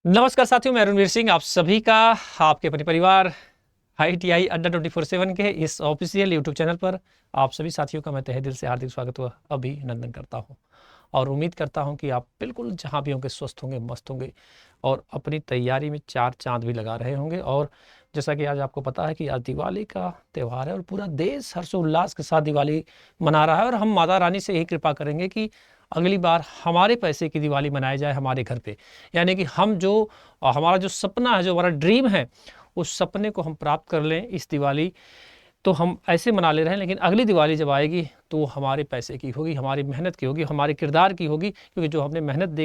नमस्कार साथियों, मैं रणवीर सिंह आप सभी का आपके अपने परिवार IITI अड्डा 24/7 के इस ऑफिशियल यूट्यूब चैनल पर आप सभी साथियों का मैं तहे दिल से हार्दिक स्वागत व अभिनंदन करता हूं और उम्मीद करता हूं कि आप बिल्कुल जहां भी होंगे स्वस्थ होंगे, मस्त होंगे और अपनी तैयारी में चार चांद भी लगा रहे होंगे। और जैसा कि आज आपको पता है कि आज दिवाली का त्यौहार है और पूरा देश हर्षोल्लास के साथ दिवाली मना रहा है और हम माता रानी से यही कृपा करेंगे कि अगली बार हमारे पैसे की दिवाली मनाई जाए हमारे घर पे। यानी कि हम जो हमारा जो सपना है, जो हमारा ड्रीम है, उस सपने को हम प्राप्त कर लें इस दिवाली। तो हम ऐसे मना ले रहे हैं, लेकिन अगली दिवाली जब आएगी तो वो हमारे पैसे की होगी, हमारी मेहनत की होगी, हमारे किरदार की होगी, क्योंकि जो हमने मेहनत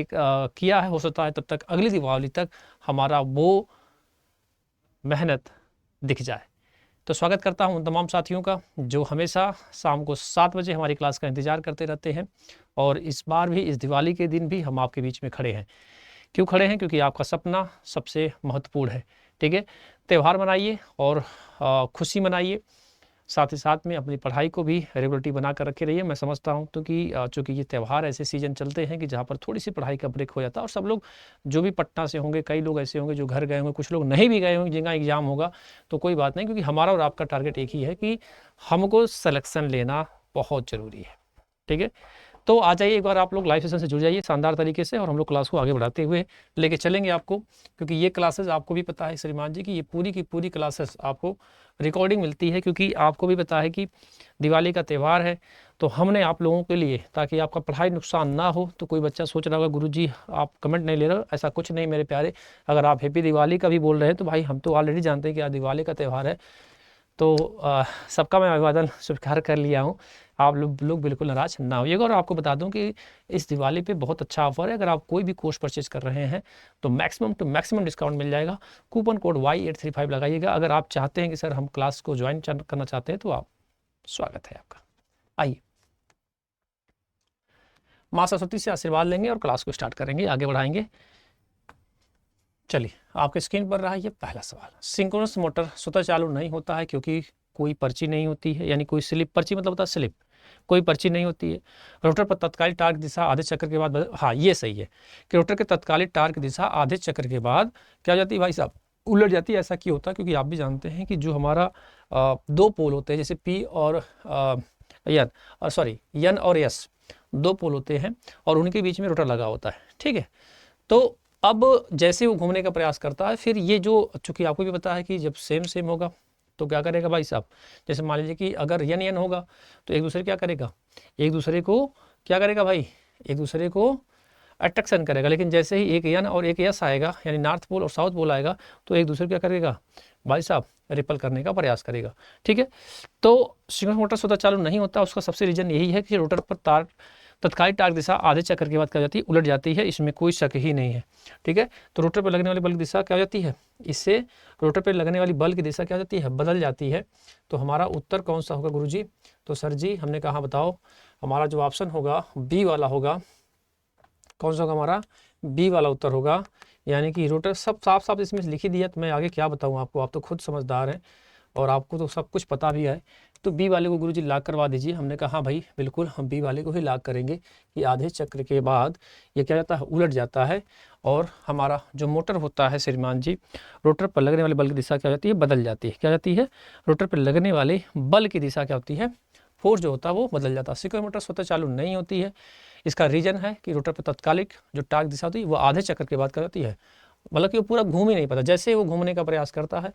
किया है हो सकता है तब तक अगली दिवाली तक हमारा वो मेहनत दिख जाए। तो स्वागत करता हूं उन तमाम साथियों का जो हमेशा शाम को 7 बजे हमारी क्लास का इंतजार करते रहते हैं और इस बार भी, इस दिवाली के दिन भी हम आपके बीच में खड़े हैं। क्यों खड़े हैं? क्योंकि आपका सपना सबसे महत्वपूर्ण है। ठीक है, त्यौहार मनाइए और खुशी मनाइए, साथ ही साथ में अपनी पढ़ाई को भी रेगुलरिटी बना कर रखे रहिए। मैं समझता हूँ तो कि चूँकि ये त्यौहार ऐसे सीजन चलते हैं कि जहाँ पर थोड़ी सी पढ़ाई का ब्रेक हो जाता है और सब लोग जो भी पटना से होंगे, कई लोग ऐसे होंगे जो घर गए होंगे, कुछ लोग नहीं भी गए होंगे जिनका एग्जाम होगा, तो कोई बात नहीं, क्योंकि हमारा और आपका टारगेट एक ही है कि हमको सिलेक्शन लेना बहुत ज़रूरी है। ठीक है, तो आ जाइए एक बार आप लोग लाइव सेशन से जुड़ जाइए शानदार तरीके से और हम लोग क्लास को आगे बढ़ाते हुए लेके चलेंगे आपको, क्योंकि ये क्लासेस आपको भी पता है श्रीमान जी की ये पूरी की पूरी क्लासेस आपको रिकॉर्डिंग मिलती है, क्योंकि आपको भी पता है कि दिवाली का त्यौहार है। तो हमने आप लोगों के लिए, ताकि आपका पढ़ाई नुकसान ना हो, तो कोई बच्चा सोच रहा होगा गुरुजी आप कमेंट नहीं ले रहे हो, ऐसा कुछ नहीं मेरे प्यारे। अगर आप हैप्पी दिवाली का भी बोल रहे हैं तो भाई हम तो ऑलरेडी जानते हैं कि आज दिवाली का त्यौहार है, तो सबका मैं अभिवादन स्वीकार कर लिया हूँ। आप लोग बिल्कुल नाराज ना होइएगा। और आपको बता दूं कि इस दिवाली पे बहुत अच्छा ऑफर है। अगर आप कोई भी कोर्स परचेज कर रहे हैं तो मैक्सिमम टू मैक्सिमम डिस्काउंट मिल जाएगा। कूपन कोड Y835 लगाइएगा। अगर आप चाहते हैं कि सर हम क्लास को ज्वाइन करना चाहते हैं तो आप, स्वागत है आपका। आइए माँ सरस्वती से आशीर्वाद लेंगे और क्लास को स्टार्ट करेंगे, आगे बढ़ाएंगे। चलिए, आपके स्क्रीन पर रहा ये पहला सवाल। सिंक्रोनस मोटर स्वतः चालू नहीं होता है क्योंकि कोई पर्ची नहीं होती है, यानी कोई स्लिप, पर्ची मतलब होता है स्लिप, कोई पर्ची नहीं होती है। रोटर पर तत्कालिक टार्क दिशा आधे चक्कर के बाद हाँ ये सही है कि रोटर के तत्कालिक टार्क दिशा आधे चक्कर के बाद क्या हो जाती है भाई साहब? उलट जाती है। ऐसा क्यों होता है? क्योंकि आप भी जानते हैं कि जो हमारा दो पोल होते हैं, जैसे P और यन, सॉरी यन और यस, दो पोल होते हैं और उनके बीच में रोटर लगा होता है। ठीक है, तो अब जैसे वो घूमने का प्रयास करता है, फिर ये जो, चूंकि आपको भी पता है कि जब सेम सेम होगा तो क्या करेगा भाई साहब? जैसे मान लीजिए कि अगर यन यन होगा तो एक दूसरे क्या करेगा, एक दूसरे को क्या करेगा भाई, एक दूसरे को अट्रैक्शन करेगा। लेकिन जैसे ही एक यन और एक यस आएगा, यानी नॉर्थ पोल और साउथ पोल आएगा, तो एक दूसरे को क्या करेगा भाई साहब? रिपल करने का प्रयास करेगा। ठीक है, तो सिंक्रोनस मोटर स्वतः चालू नहीं होता, उसका सबसे रीजन यही है कि रोटर पर तार तत्कालिक टार्क दिशा आधे चक्कर के बाद क्या हो जाती है? उलट जाती है। इसमें कोई शक ही नहीं है। ठीक है, तो रोटर पर लगने वाली बल की दिशा क्या हो जाती है? इससे रोटर पर लगने वाली बल की दिशा क्या हो जाती है? बदल जाती है। तो हमारा उत्तर कौन सा होगा गुरुजी? तो सर जी हमने कहा बताओ, हमारा जो ऑप्शन होगा बी वाला होगा। कौन सा होगा हमारा? बी वाला उत्तर होगा। यानी कि रोटर, सब साफ साफ इसमें लिख ही दिया, तो मैं आगे क्या बताऊँ आपको, आप तो खुद समझदार हैं और आपको तो सब कुछ पता भी है। तो बी वाले को गुरुजी लॉक करवा दीजिए। हमने कहा हाँ भाई बिल्कुल हम बी वाले को ही लॉक करेंगे कि आधे चक्र के बाद ये क्या जाता है? उलट जाता है और हमारा जो मोटर होता है श्रीमान जी, रोटर पर लगने वाले बल की दिशा क्या जाती है? बदल जाती है। क्या जाती है? रोटर पर लगने वाले बल की दिशा क्या होती है? फोर्स जो होता है वो बदल जाता है। सिंक्रोनस मोटर स्वतः चालू नहीं होती है। इसका रीजन है कि रोटर पर तत्कालिक जो टार्क दिशा होती है वो आधे चक्कर के बाद क्या होती है? मतलब कि वो पूरा घूम ही नहीं पाता। जैसे वो घूमने का प्रयास करता है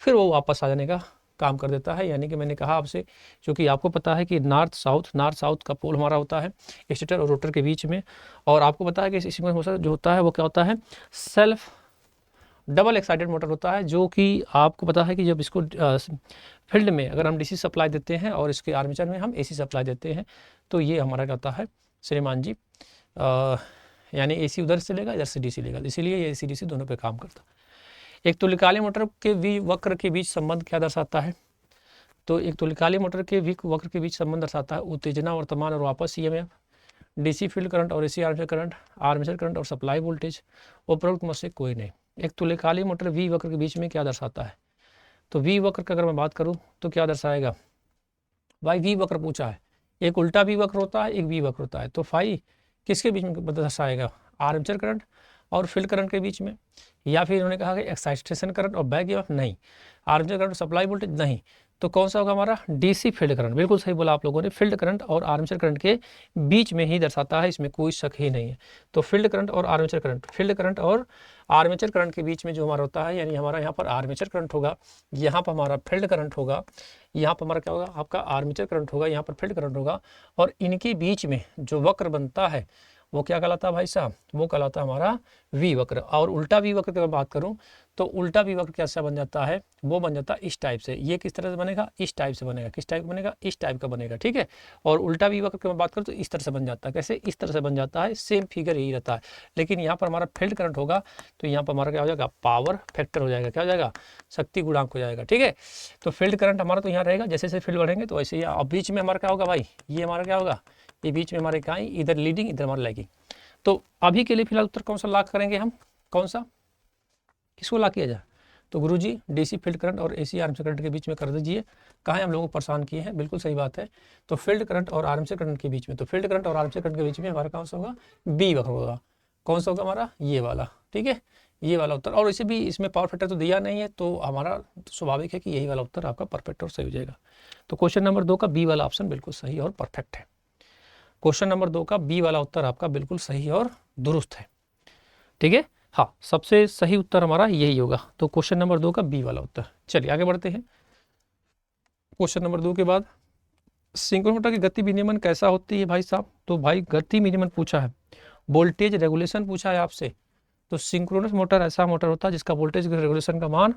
फिर वो वापस आ जाने का काम कर देता है। यानी कि मैंने कहा आपसे, क्योंकि आपको पता है कि नॉर्थ साउथ का पोल हमारा होता है स्टेटर और रोटर के बीच में, और आपको पता है कि सिंक्रोनस मोटर जो होता है वो क्या होता है? सेल्फ डबल एक्साइटेड मोटर होता है, जो कि आपको पता है कि जब इसको फील्ड में अगर हम DC सप्लाई देते हैं और इसके आर्मेचर में हम AC सप्लाई देते हैं, तो ये हमारा क्या होता है श्रीमान जी? यानी AC उधर से लेगा, इधर से DC लेगा, इसीलिए ये AC DC दोनों पे काम करता है। एक तुल्यकालिक मोटर के V वक्र के बीच संबंध क्या दर्शाता है? तो एक तुल्यकालिक मोटर के V वक्र के बीच संबंध दर्शाता है उत्तेजना, वर्तमान और वापस EMF, DC फील्ड करंट और AC आर्मेचर करंट और सप्लाई वोल्टेज। उपरोक्त में से कोई नहीं। एक तुल्यकालिक मोटर V वक्र के बीच में क्या दर्शाता है? तो V वक्र का अगर मैं बात करूँ तो क्या दर्शाएगा भाई? V वक्र पूछा है, एक उल्टा V वक्र होता है, एक V वक्र होता है, तो फाई किसके बीच में दर्शाएगा? आर्मेचर करंट और फील्ड करंट के बीच में, या फिर इन्होंने कहा कि एक्साइटेशन करंट और बैक ईएमएफ नहीं, आर्मेचर करंट सप्लाई वोल्टेज नहीं, तो कौन सा होगा हमारा डीसी फील्ड करंट। बिल्कुल सही बोला आप लोगों ने, फील्ड करंट और आर्मेचर करंट के बीच में ही दर्शाता है, इसमें कोई शक ही नहीं है। तो फील्ड करंट और आर्मेचर करंट, फील्ड करंट और आर्मेचर करंट के बीच में जो हमारा होता है, यानी हमारा यहाँ पर आर्मेचर करंट होगा, यहाँ पर हमारा फील्ड करंट होगा, यहाँ पर हमारा क्या होगा आपका आर्मेचर करंट होगा, यहाँ पर फील्ड करंट होगा, और इनके बीच में जो वक्र बनता है वो क्या कहलाता है भाई साहब, वो कहलाता है हमारा वी वक्र। और उल्टा वी वक्र की मैं बात करूं तो उल्टा वी वक्र कैसा बन जाता है, वो बन जाता है इस टाइप से। ये किस तरह से बनेगा, इस टाइप से बनेगा। किस टाइप का बनेगा, इस टाइप का बनेगा, ठीक है। और उल्टा वी वक्र की मैं बात करूं तो इस तरह से बन जाता है। कैसे, इस तरह से बन जाता है, सेम फिगर यही रहता है। लेकिन यहाँ पर हमारा फील्ड करंट होगा तो यहाँ पर हमारा क्या हो जाएगा, पावर फैक्टर हो जाएगा, क्या हो जाएगा, शक्ति गुणांक हो जाएगा, ठीक है। तो फील्ड करंट हमारा तो यहाँ रहेगा, जैसे जैसे फील्ड बढ़ेंगे तो वैसे ही। अब बीच में हमारा क्या होगा भाई, ये हमारा क्या होगा, ये बीच में हमारे क्या, इधर लीडिंग इधर हमारा लैगिंग। तो अभी के लिए फिलहाल उत्तर कौन सा लॉक करेंगे हम, कौन सा, किसको लॉक किया जाए, तो गुरुजी डीसी फील्ड करंट और एसी आर्मेचर करंट के बीच में कर दीजिए। कहाँ हम लोगों को परेशान किए हैं, बिल्कुल सही बात है। तो फील्ड करंट और आर्मेचर करंट के बीच में, तो फील्ड करंट और आर्मेचर करंट के बीच में हमारा कौन सा होगा, बी वक्र होगा। कौन सा होगा हमारा, ये वाला, ठीक है, ये वाला उत्तर। और इसे भी इसमें पावर फैक्टर तो दिया नहीं है, तो हमारा स्वाभाविक है कि यही वाला उत्तर आपका परफेक्ट और सही हो जाएगा। तो क्वेश्चन नंबर 2 का बी वाला ऑप्शन बिल्कुल सही और परफेक्ट है। क्वेश्चन नंबर 2 का बी वाला उत्तर आपका बिल्कुल सही और दुरुस्त है, ठीक है। हाँ, सबसे सही उत्तर हमारा यही होगा। तो क्वेश्चन नंबर 2 का बी वाला उत्तर। चलिए आगे बढ़ते हैं। क्वेश्चन नंबर 2 के बाद, सिंक्रोमोटर की गति विनियमन कैसा होती है भाई साहब, तो भाई गति विनियमन पूछा है, वोल्टेज रेगुलेशन पूछा है आपसे। तो सिंक्रोनस मोटर ऐसा मोटर होता है जिसका वोल्टेज रेगुलेशन का मान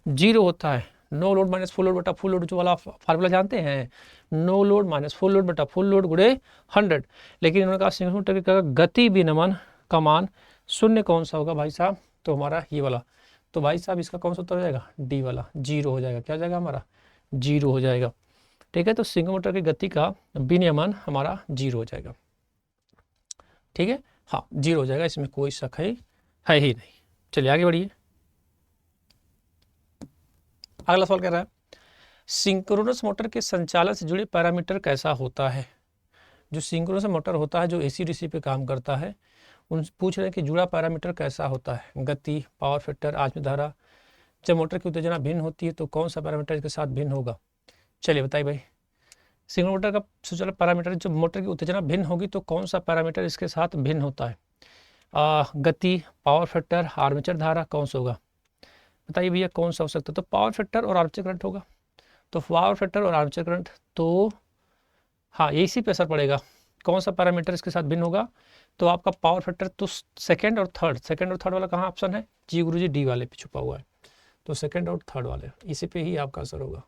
0 होता है। No load minus full load बटा फुल लोड जो वाला फार्मूला जानते हैं, no load minus full load बटा फुल लोड गुणे 100। लेकिन इन्होंने कहा सिंक्रोनस मोटर का गति विनियमन का मान 0 कौन सा होगा भाई साहब, तो हमारा ये वाला। तो भाई साहब इसका कौन सा उत्तर हो जाएगा, डी वाला, 0 हो जाएगा। क्या हो जाएगा हमारा, 0 हो जाएगा, ठीक है। तो सिंक्रोनस मोटर की गति का विनियमन हमारा 0 हो जाएगा, ठीक है। हाँ, 0 हो जाएगा, इसमें कोई शक है ही नहीं। चलिए आगे बढ़िए। अगला सवाल कह रहा है, सिंक्रोनस मोटर के संचालन से जुड़े पैरामीटर कैसा होता है। जो सिंक्रोनस मोटर होता है जो एसी डीसी पे काम करता है, उन पूछ रहे हैं कि जुड़ा पैरामीटर कैसा होता है, गति, पावर फैक्टर, आत्म धारा। जब मोटर की उत्तेजना भिन्न होती है तो कौन सा पैरामीटर इसके साथ भिन्न होगा। चलिए बताइए भाई, सिंक्रोनस मोटर का संचालन पैरामीटर, जब मोटर की उत्तेजना भिन्न होगी तो कौन सा पैरामीटर इसके साथ भिन्न होता है। गति, पावर फैक्टर, आर्मेचर धारा, कौन सा होगा बताइए भैया, कौन सा हो सकता है। तो पावर फैक्टर और आर्मेचर करंट होगा। तो पावर फैक्टर और आर्मेचर करंट, तो हाँ इसी पे असर पड़ेगा। कौन सा पैरामीटर इसके साथ भिन्न होगा, तो आपका पावर फैक्टर। तो सेकंड और थर्ड वाला कहाँ ऑप्शन है, जी गुरुजी डी वाले पे छुपा हुआ है। तो सेकंड और थर्ड वाले, इसी पे ही आपका असर होगा।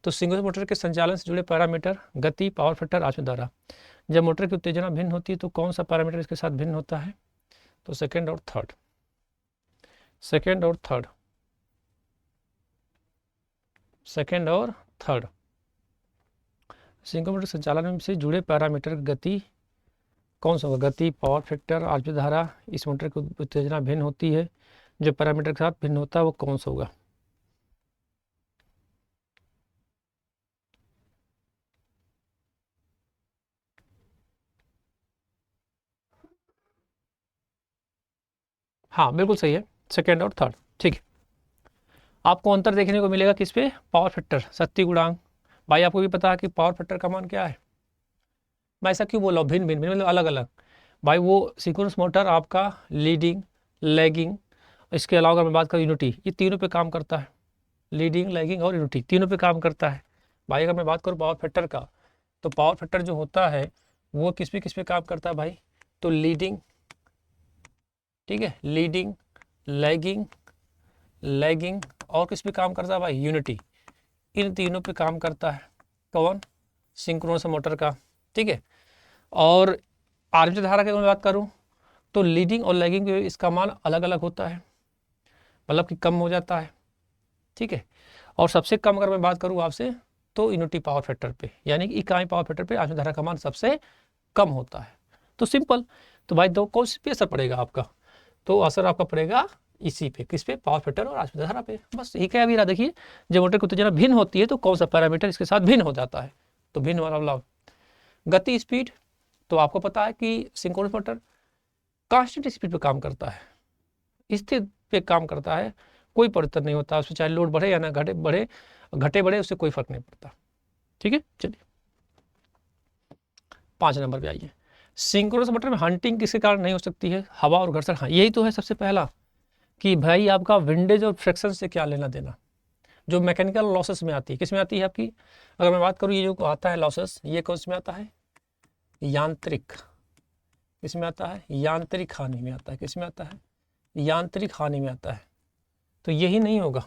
तो सिंक्रोनस मोटर के संचालन से जुड़े पैरामीटर, गति, पावर फैक्टर, आत्म धारा। जब मोटर की उत्तेजना भिन्न होती है तो कौन सा पैरामीटर इसके साथ भिन्न होता है, तो सेकंड और थर्ड। सेकंड और थर्ड सिंक्रोनस मोटर संचालन से जुड़े पैरामीटर, गति कौन सा होगा, गति, पावर फैक्टर, आत्म धारा। इस मोटर की उत्तेजना भिन्न होती है, जो पैरामीटर के साथ भिन्न होता है वो कौन सा होगा। हाँ बिल्कुल सही है, सेकेंड और थर्ड, ठीक है। आपको अंतर देखने को मिलेगा किस पे, पावर फैक्टर, शक्ति गुणांक। भाई आपको भी पता है कि पावर फैक्टर का मान क्या है। मैं ऐसा क्यों बोल रहा हूँ भिन्न भिन्न मतलब अलग अलग। भाई वो सिंक्रोनस मोटर आपका लीडिंग, लैगिंग, इसके अलावा अगर मैं बात करूँ यूनिटी, ये तीनों पे काम करता है। लीडिंग, लैगिंग और यूनिटी तीनों पे काम करता है। भाई अगर मैं बात करूँ पावर फैक्टर का, तो पावर फैक्टर जो होता है वो किस पे काम करता है भाई, तो लीडिंग, ठीक है, लीडिंग, लैगिंग और किस पे काम करता है भाई, यूनिटी। इन तीनों पे काम करता है कौन, सिंक्रोनस मोटर का, ठीक है। और आर्मेचर धारा की अगर मैं बात करूं तो लीडिंग और लैगिंग इसका मान अलग अलग होता है, मतलब कि कम हो जाता है, ठीक है। और सबसे कम अगर मैं बात करूं आपसे तो यूनिटी पावर फैक्टर पे, यानी कि इकाई पावर फैक्टर पे आर्मेचर धारा का मान सबसे कम होता है। तो सिंपल, तो भाई दो कौन पे असर पड़ेगा आपका, तो असर आपका पड़ेगा इसी पे, किस पे, पावर फैक्टर और आर्मेचर धारा पे। बस यही क्या अभी रहा, देखिए जब मोटर की उत्तेजना भिन्न होती है तो कौन सा पैरामीटर इसके साथ भिन्न हो जाता है। तो भिन्न वाला गति, स्पीड, तो आपको पता है कि सिंक्रोनस मोटर कांस्टेंट स्पीड पे काम करता है, स्थिर पे काम करता है, कोई परिवर्तन नहीं होता उसमें, चाहे लोड बढ़े या ना घटे बढ़े उससे कोई फर्क नहीं पड़ता। ठीक है, चलिए 5 नंबर पे आइए। सिंक्रोनस मोटर में हंटिंग किसके कारण नहीं हो सकती है? हवा और घर्षण। हाँ, यही तो है सबसे पहला कि भाई आपका विंडेज और फ्रिक्शन से क्या लेना देना, जो मैकेनिकल लॉसेस में आती है। किस में आती है आपकी? अगर मैं बात करूँ ये जो आता है लॉसेस, ये कौन से में आता है? यांत्रिक। किस में आता है? यांत्रिक हानि में आता है। किस में आता है? यांत्रिक हानि में आता है। तो यही नहीं होगा,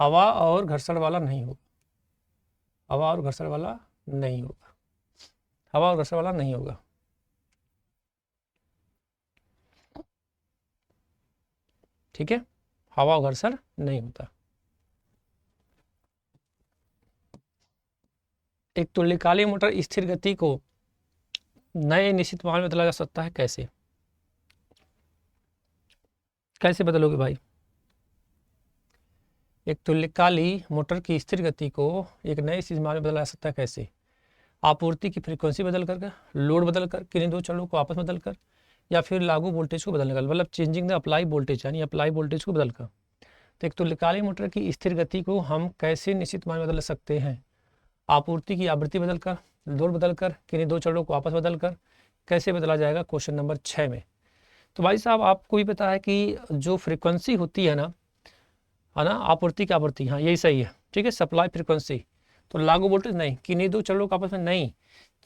हवा और घर्षण वाला नहीं होगा, हवा और घर्षण वाला नहीं होगा, हवा और घर्षण वाला नहीं होगा। ठीक है, हवा और घर्षण नहीं होता। एक तुल्यकालिक मोटर स्थिर गति को नए निश्चित मान में बदला जा सकता है, कैसे? कैसे बदलोगे भाई? एक तुल्यकाली मोटर की स्थिर गति को एक नए स्थिर मान में बदला जा सकता है, कैसे? आपूर्ति की फ्रीक्वेंसी बदल कर, लोड बदल कर, किन्हीं दो चरों को आपस में बदल कर, या फिर लागू वोल्टेज को बदलने का, मतलब चेंजिंग द अप्लाई वोल्टेज, यानी अप्लाई वोल्टेज को बदल कर। तो एक तुल्यकालिक मोटर की स्थिर गति को हम कैसे निश्चित मान में बदल सकते हैं? आपूर्ति की आवृत्ति बदल कर, लोड बदल कर, किन्हीं दो चरों को आपस बदल कर। कैसे बदला जाएगा? क्वेश्चन नंबर 6 में। तो भाई साहब आपको भी पता है कि जो फ्रीक्वेंसी होती है ना आपूर्ति की आवृत्ति, हाँ यही सही है। ठीक है, सप्लाई फ्रीक्वेंसी, तो लागू वोल्टेज नहीं, किन्हीं दो चरों का आपस में नहीं,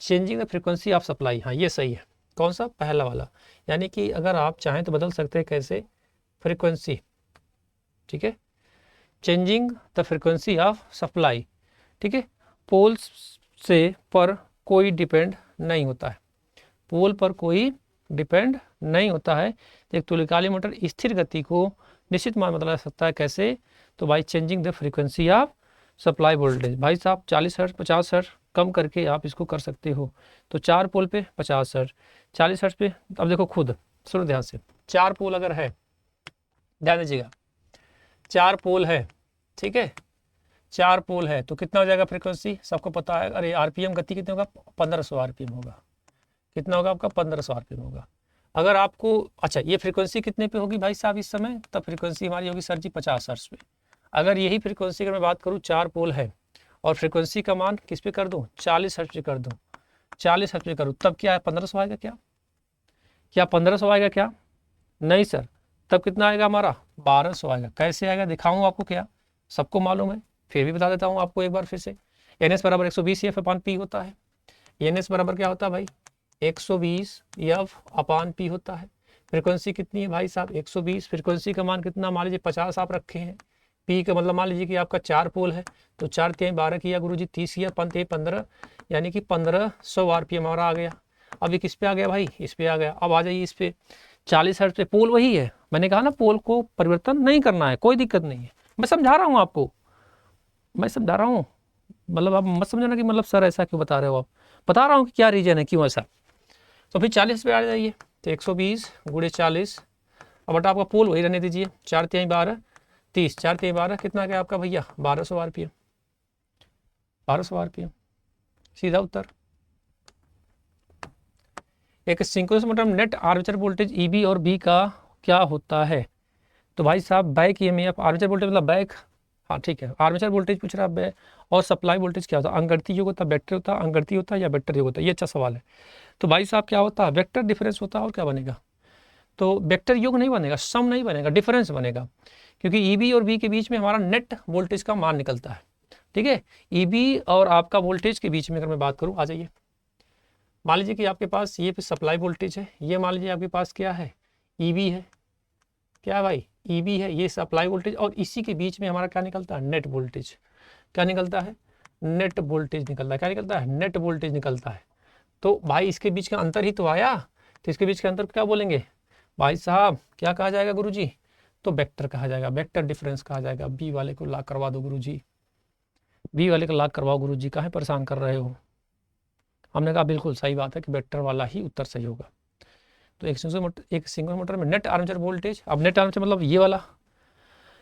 changing the frequency of supply, हाँ ये सही है। कौन सा? पहला वाला। यानी कि अगर आप चाहें तो बदल सकते हैं, कैसे? फ्रीक्वेंसी। ठीक है, changing the frequency of supply. ठीक है, पोल्स से पर कोई डिपेंड नहीं होता है, पोल पर कोई डिपेंड नहीं होता है। एक तुल्यकालिक मोटर स्थिर गति को निश्चित मान बदला जा सकता है, कैसे? तो भाई changing the frequency of supply voltage. भाई साहब 40 हर्ट्ज 50 हर्ट्ज कम करके आप इसको कर सकते हो। तो 4 पोल पे 50 हर्ट्ज, 40 हर्ट्ज पे। अब देखो खुद सुनो ध्यान से, 4 पोल अगर है, ध्यान दीजिएगा, 4 पोल है, ठीक है, 4 पोल है तो कितना हो जाएगा फ्रीक्वेंसी? सबको पता है। अरे आरपीएम गति कितने होगा? 1500 आरपीएम होगा। कितना होगा आपका? 1500 आरपीएम होगा। अगर आपको, अच्छा ये फ्रीक्वेंसी कितने पे होगी भाई साहब इस समय? तब फ्रीक्वेंसी हमारी होगी सर जी 50 हर्ट्ज पे। अगर यही फ्रीक्वेंसी अगर मैं बात करूँ, 4 पोल है और फ्रीक्वेंसी का मान किस पे कर दूँ? 40 हर्ट्ज पे कर दूँ, 40 हर्ट्ज पे करूँ, तब क्या है? 1500 आएगा क्या? क्या 1500 आएगा क्या? नहीं सर, तब कितना आएगा हमारा? 1200 आएगा। कैसे आएगा दिखाऊँ आपको? क्या सबको मालूम है? फिर भी बता देता हूँ आपको एक बार फिर से। एन एस बराबर 120 एफ अपान पी होता है। एन एस बराबर क्या होता है भाई? 120 एफ अपान पी होता है। फ्रीक्वेंसी कितनी है भाई साहब? 120। फ्रीक्वेंसी का मान कितना? मान लीजिए 50 आप रखे हैं। पी का मतलब मान लीजिए कि आपका 4 पोल है, तो 4 3 12 किया गुरुजी, 30 किया, 5 15, यानी कि 1500 आरपीएम हमारा आ गया। अब ये किस पे आ गया भाई? इस पे आ गया। अब आ जाइए इस पे, 40 हर्ट्ज पे। पोल वही है, मैंने कहा ना पोल को परिवर्तन नहीं करना है, कोई दिक्कत नहीं है। मैं समझा रहा हूँ आपको, मैं समझा रहा हूँ, मतलब आप मत समझना कि मतलब सर ऐसा क्यों बता रहे हो आप, बता रहा हूँ कि क्या रीजन है, क्यों ऐसा। तो फिर 40 पे आ जाइए, तो 120 गुणे 40, अब बटा आपका पोल वही रहने दीजिए, 4 3 12 30, 4 3 12 कितना गया आपका भैया? 1200 आरपीएम, 1200 आरपीएम, सीधा उत्तर। एक सिंक्रोनस मोटर में नेट आर्मेचर वोल्टेज ईबी और बी का क्या होता है? तो भाई साहब बैक ईएमएफ, आर्मेचर वोल्टेज मतलब बैक, हाँ ठीक है, आर्मेचर वोल्टेज पूछ रहा है, और सप्लाई वोल्टेज क्या होता है? अंगड़ती योग होता है, वेक्टर होता है, अंगड़ती होता है या वेक्टर योग होता है? ये अच्छा सवाल है। तो भाई साहब क्या होता है? वेक्टर डिफरेंस होता है। और क्या बनेगा? तो वेक्टर योग नहीं बनेगा, सम नहीं बनेगा, डिफरेंस बनेगा, क्योंकि ईबी और बी के बीच में हमारा नेट वोल्टेज का मान निकलता है। ठीक है, ईबी और आपका वोल्टेज के बीच में अगर मैं बात करूँ, आ जाइए, मान लीजिए कि आपके पास ये सप्लाई वोल्टेज है, ये मान लीजिए आपके पास क्या है? ईबी है। क्या है भाई? ईबी है, ये सप्लाई वोल्टेज, और इसी के बीच में हमारा क्या निकलता है? Net voltage. क्या निकलता है? नेट वोल्टेज निकलता है। क्या निकलता है? नेट वोल्टेज निकलता है। तो भाई इसके बीच का अंतर ही तो आया, तो इसके बीच के अंतर क्या बोलेंगे भाई साहब? क्या कहा जाएगा गुरुजी? तो वेक्टर कहा जाएगा, वेक्टर डिफरेंस कहा जाएगा। बी वाले को लॉक करवा दो गुरुजी, बी वाले को लॉक करवाओ गुरुजी, काहे परेशान कर रहे हो? हमने कहा बिल्कुल सही बात है कि वेक्टर वाला ही उत्तर सही होगा। तो एक सिंगल मोटर में नेट आर्मेचर वोल्टेज, अब नेट आर्मेचर मतलब ये वाला,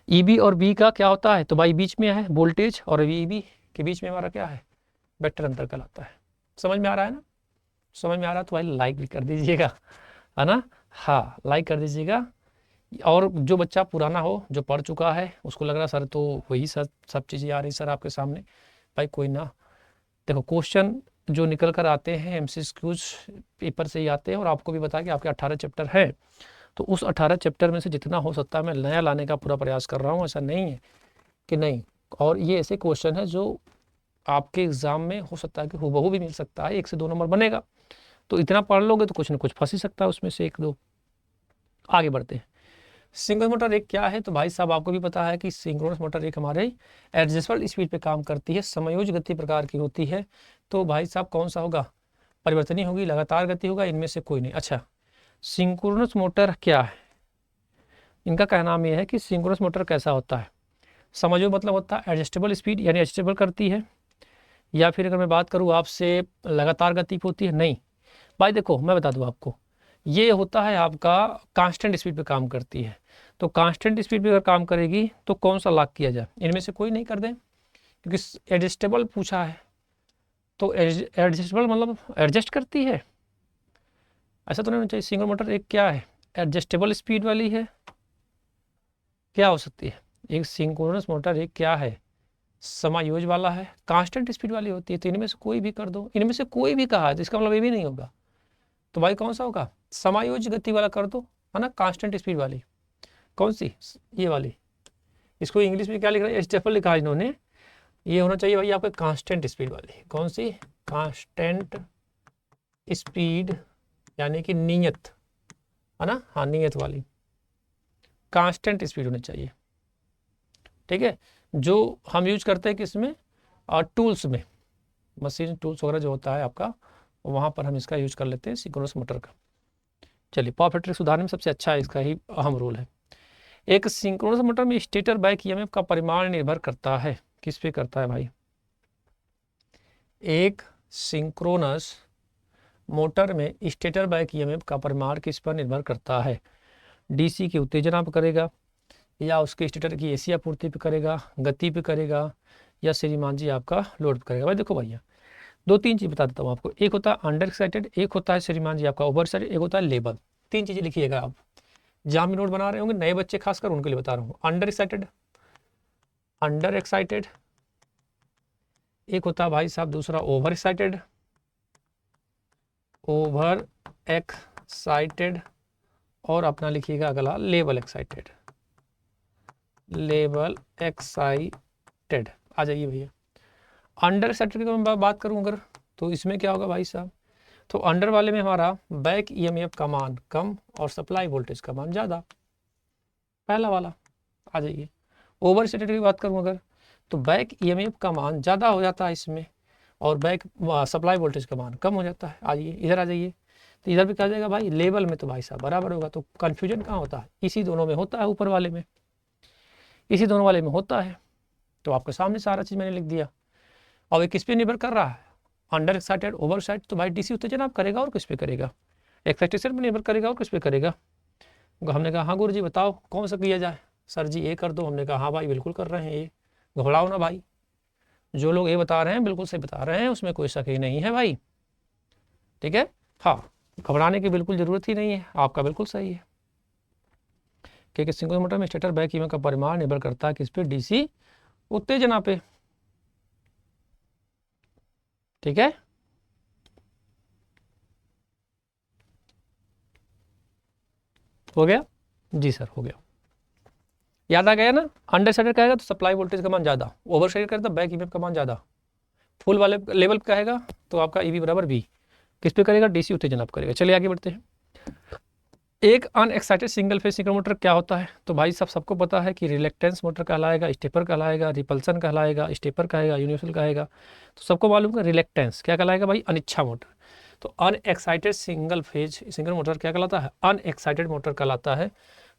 ईबी और बी का क्या होता है? तो भाई बीच में है वोल्टेज, और ईबी के बीच में हमारा क्या है? वेक्टर अंतर कहलाता है। समझ में आ रहा है ना? समझ में आ रहा है तो भाई लाइक भी कर दीजिएगा, है ना? हाँ लाइक कर दीजिएगा, और जो बच्चा पुराना हो, जो पढ़ चुका है, उसको लग रहा सर तो वही सब चीज़ें आ रही सर आपके सामने, भाई कोई ना, देखो क्वेश्चन जो निकल कर आते हैं एमसीक्यूज पेपर से ही आते हैं, और आपको भी बता कि आपके 18 चैप्टर हैं, तो उस 18 चैप्टर में से जितना हो सकता है मैं नया लाने का पूरा प्रयास कर रहा हूँ, ऐसा नहीं है कि नहीं। और ये ऐसे क्वेश्चन है जो आपके एग्ज़ाम में हो सकता है कि हूबहू भी मिल सकता है, 1 से 2 नंबर बनेगा, तो इतना पढ़ लोगे तो कुछ ना कुछ फंस ही सकता है उसमें से 1-2। आगे बढ़ते हैं। सिंक्रोनस मोटर एक क्या है, तो भाई साहब आपको भी पता है कि सिंक्रोनस मोटर एक हमारे एडजस्टेबल स्पीड पे काम करती है, समयोज गति प्रकार की होती है। तो भाई साहब कौन सा होगा, परिवर्तनीय होगी, लगातार गति होगा, इनमें से कोई नहीं। अच्छा, सिंक्रोनस मोटर क्या है, इनका कहना नाम यह है कि सिंक्रोनस मोटर कैसा होता है, समझो मतलब होता है एडजस्टेबल स्पीड यानी एडजस्टेबल करती है, या फिर अगर मैं बात करूँ आपसे लगातार गति पे होती है, नहीं भाई। देखो मैं बता दूँ आपको, ये होता है आपका कांस्टेंट स्पीड पे काम करती है। तो कांस्टेंट स्पीड पे अगर काम करेगी तो कौन सा लॉक किया जाए, इनमें से कोई नहीं कर दें, क्योंकि एडजस्टेबल पूछा है, तो एडजस्टेबल मतलब एडजस्ट करती है, ऐसा तो नहीं होना चाहिए। सिंगल मोटर एक क्या है, एडजस्टेबल स्पीड वाली है, क्या हो सकती है, एक सिंक्रोनस मोटर एक क्या है, समायोज वाला है, कांस्टेंट स्पीड वाली होती है। तो इनमें से कोई भी कर दो, इनमें से कोई भी कहा है तो इसका मतलब ये भी नहीं होगा, तो भाई कौन सा होगा, समायोज गति वाला कर दो, है ना, कांस्टेंट स्पीड वाली। कौन सी, ये वाली। इसको इंग्लिश में क्या लिख रहा है, एडजस्टेबल लिखा है इन्होंने, ये होना चाहिए भाई आपका कांस्टेंट स्पीड वाली। कौन सी, कांस्टेंट स्पीड यानी कि नियत, है ना, हाँ नियत वाली, कांस्टेंट स्पीड होनी चाहिए, ठीक है। जो हम यूज करते हैं किसमें, टूल्स में, मशीन टूल्स वगैरह जो होता है आपका, वहाँ पर हम इसका यूज कर लेते हैं सिंक्रोनस मोटर का। चलिए पावर फैक्टर सुधारने में सबसे अच्छा है, इसका ही अहम रोल है। एक सिंक्रोनस मोटर में स्टेटर बैक ईएमएफ का परिमाण निर्भर करता है, किस पे करता है भाई, एक सिंक्रोनस मोटर में स्टेटर बैक ईएमएफ का परिमाण किस पर निर्भर करता है, डीसी की उत्तेजना पर करेगा, या उसके स्टेटर की एसी आपूर्ति पे करेगा, गति पे करेगा, या श्रीमान जी आपका लोड पे करेगा। भाई देखो भैया, 2-3 चीज़ बता देता हूँ आपको, एक होता है अंडर एक्साइटेड, एक होता है श्रीमान जी आपका ओवर एक्साइटेड, एक होता है लेबल। 3 चीज़ें लिखिएगा आप, जहाँ भी नोट बना रहे होंगे, नए बच्चे खासकर उनके लिए बता रहा हूँ। अंडर एक्साइटेड, अंडर एक्साइटेड, एक होता है भाई साहब दूसरा ओवर एक्साइटेड, ओवर एक्साइटेड, और अपना लिखिएगा अगला लेवल एक्साइटेड, लेवल एक्साइटेड। आ जाइए भैया, अंडर एक्साइटेड की मैं बात करूं अगर, तो इसमें क्या होगा भाई साहब, तो अंडर वाले में हमारा बैक ईएमएफ का मान कम और सप्लाई वोल्टेज का मान ज़्यादा, पहला वाला। आ जाइए, ओवर एक्साइटेड की बात करूं अगर, तो बैक ईएमएफ का मान ज़्यादा हो जाता है इसमें, और बैक सप्लाई वोल्टेज का मान कम हो जाता है। आइए इधर आ जाइए, तो इधर भी कहा जाएगा भाई लेवल में तो भाई साहब बराबर होगा, तो कन्फ्यूजन कहाँ होता है, इसी दोनों में होता है, ऊपर वाले में, इसी दोनों वाले में होता है। तो आपके सामने सारा चीज़ मैंने लिख दिया। और ये किस पे निर्भर कर रहा है, अंडर एक्साइटेड ओवर एक्साइटेड, तो भाई डीसी उत्तेजना आप करेगा और किस पे करेगा, एक्साइटेशन पे निर्भर करेगा और किस पे करेगा। हमने कहा हाँ गुरु जी बताओ कौन सा किया जाए, सर जी ये कर दो। हमने कहा हाँ भाई बिल्कुल कर रहे हैं, ये घबराओ ना भाई, जो लोग ये बता रहे हैं बिल्कुल सही बता रहे हैं, उसमें कोई शक ही नहीं है भाई, ठीक है। हाँ, घबराने की बिल्कुल ज़रूरत ही नहीं है, आपका बिल्कुल सही है, क्योंकि सिंक्रोनस मोटर में स्टेटर बैक ईएमएफ का परिमाण निर्भर करता है किस पे, डीसी उत्तेजना पे, ठीक है। हो गया जी सर, हो गया, याद आ गया ना। अंडर साइडेड कहेगा तो सप्लाई वोल्टेज का मान ज़्यादा, ओवर साइडेड कहेगा तो बैक ईएमएफ का मान ज़्यादा, फुल वाले लेवल पे कहेगा तो आपका ईवी बराबर वी, किस पे करेगा, डीसी उत्तेजना पे करेगा। चलिए आगे बढ़ते हैं। एक unexcited single phase synchronous motor क्या होता है, तो भाई सबको पता है कि रिलेक्टेंस मोटर कहलाएगा, स्टेपर कहलाएगा, रिपल्सन कहलाएगा, स्टेपर कहेगा, यूनिवर्सल कहेगा। तो सबको मालूम है रिलेक्टेंस क्या कहलाएगा भाई, अनिच्छा मोटर। तो unexcited single phase single motor क्या कहलाता है, अनएक्साइटेड मोटर कहलाता है।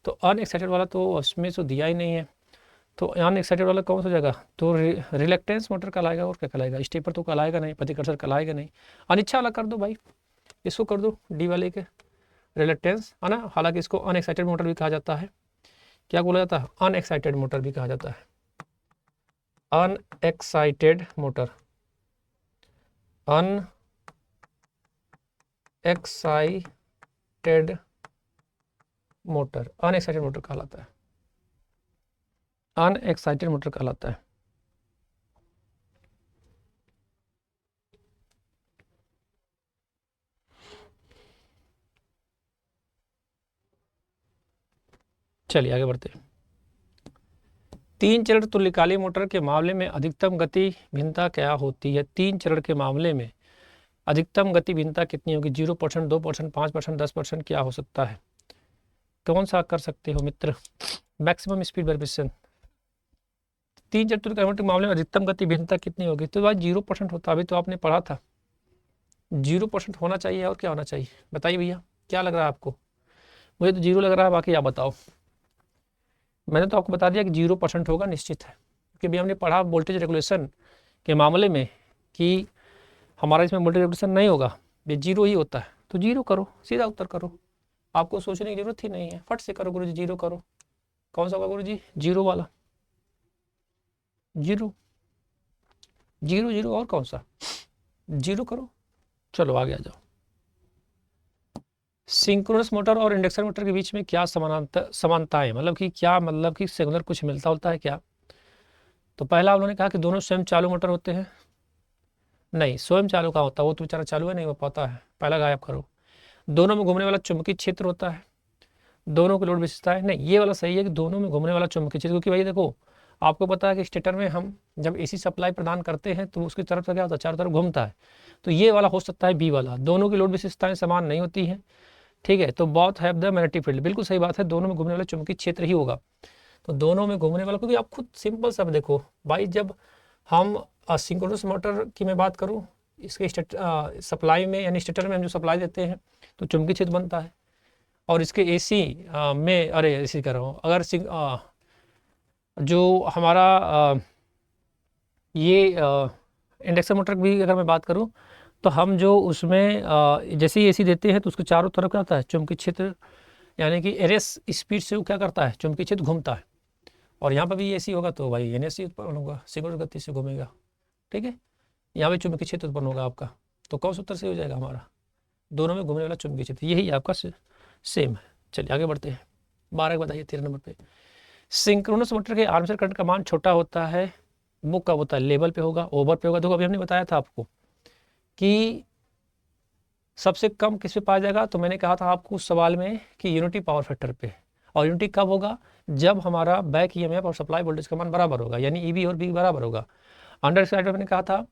तो अनएक्साइटेड वाला तो उसमें तो दिया ही नहीं है, तो अनएक्साइटेड वाला कौन सा जगह, तो रिलेक्टेंस मोटर कहलाएगा, और क्या कहलाएगा, स्टेपर तो कहलाएगा नहीं, प्रतिकर्षण कहलाएगा नहीं। अनिच्छा वाला कर दो भाई, इसको कर दो डी वाले के, रिलेक्टेंस, है ना। हालांकि इसको अनएक्साइटेड मोटर भी कहा जाता है, क्या बोला जाता है, अनएक्साइटेड मोटर भी कहा जाता है, unexcited motor, unexcited motor unexcited motor कहलाता है, अनएक्साइटेड मोटर कहलाता है। चलिए आगे बढ़ते हैं। 3 चरण तुल्यकालिक मोटर के मामले में अधिकतम गति भिन्नता क्या होती है? 3 चरण के मामले में अधिकतम गति भिन्नता कितनी होगी? 0%, 2%, 5%, 10%, क्या हो सकता है? कौन सा कर सकते हो मित्र? Maximum speed variation. 3 चरण तुल्यकालिक मोटर के मामले में अधिकतम गति भिन्नता कितनी होगी? तो भाई 0% होता, अभी तो आपने पढ़ा था 0% होना चाहिए। और क्या होना चाहिए बताइए भैया, क्या लग रहा है आपको? मुझे तो 0 लग रहा है, बाकी आप बताओ। मैंने तो आपको बता दिया कि 0% होगा, निश्चित है, क्योंकि अभी हमने पढ़ा वोल्टेज रेगुलेशन के मामले में कि हमारा इसमें वोल्टेज रेगुलेशन नहीं होगा, ये 0 ही होता है। तो 0 करो, सीधा उत्तर करो, आपको सोचने की जरूरत ही नहीं है, फट से करो गुरु जी, 0 करो। कौन सा होगा गुरु जी? 0 वाला, 0 0 0, और कौन सा? 0 करो। चलो आगे आ जाओ। सिंक्रोनस मोटर और इंडक्शन मोटर के बीच में क्या समानता है, मतलब कि क्या, मतलब कि सिग्नल कुछ मिलता होता है क्या? तो पहला उन्होंने कहा कि दोनों स्वयं चालू मोटर होते हैं। नहीं, स्वयं चालू का होता है, वो तो बेचारा चालू है नहीं हो पाता है, पहला गायब करो। दोनों में घूमने वाला चुंबकीय क्षेत्र होता है। दोनों की लोड विशेषताएं, नहीं ये वाला सही है कि दोनों में घूमने वाला चुंबकीय क्षेत्र, क्योंकि भाई देखो आपको पता है कि स्टेटर में हम जब एसी सप्लाई प्रदान करते हैं तो उसकी तरफ से क्या होता है, चारों तरफ घूमता है। तो ये वाला हो सकता है बी वाला, दोनों की लोड विशेषताएं समान नहीं होती हैं। ठीक है, तो both have the magnetic field, बिल्कुल सही बात है, दोनों में घूमने वाला चुंबकीय क्षेत्र ही होगा। तो दोनों में घूमने वाला, क्योंकि आप खुद सिंपल सब देखो भाई, जब हम सिंक्रोनस मोटर की मैं बात करूं, इसके सप्लाई में यानी स्टेटर में हम जो सप्लाई देते हैं तो चुंबकीय क्षेत्र बनता है। और इसके एसी में, अरे एसी कर रहा हूँ, अगर जो हमारा ये इंडक्शन मोटर की भी अगर मैं बात करूँ तो हम जो उसमें जैसे ही एसी देते हैं तो उसके चारों तरफ क्या होता है, चुंबकीय क्षेत्र, यानी कि एरएस स्पीड से वो क्या करता है, चुंबकीय क्षेत्र घूमता है। और यहाँ पर भी एसी होगा तो भाई एनएससी उत्पन्न होगा, सिंक्रोनस गति से घूमेगा। ठीक है, यहाँ पे चुंबकीय क्षेत्र उत्पन्न होगा आपका। तो कौन सा उत्तर से हो जाएगा हमारा? दोनों में घूमने वाला चुंबकीय क्षेत्र, यही आपका सेम है। चलिए आगे बढ़ते हैं। 12 बताइए 13 नंबर पे। सिंक्रोनस मोटर के आर्मेचर करंट का मान छोटा होता है, वो कब होता है? लेवल पे होगा, ओवर पे होगा। देखो अभी हमने बताया था आपको कि सबसे कम किस पे पाया जाएगा, तो मैंने कहा था आपको उस सवाल में कि यूनिटी पावर फैक्टर पे। और यूनिटी कब होगा? जब हमारा बैक ईएमएफ और सप्लाई वोल्टेज का मान बराबर होगा, यानी ईबी और बी बराबर होगा। अंडर साइड में मैंने कहा था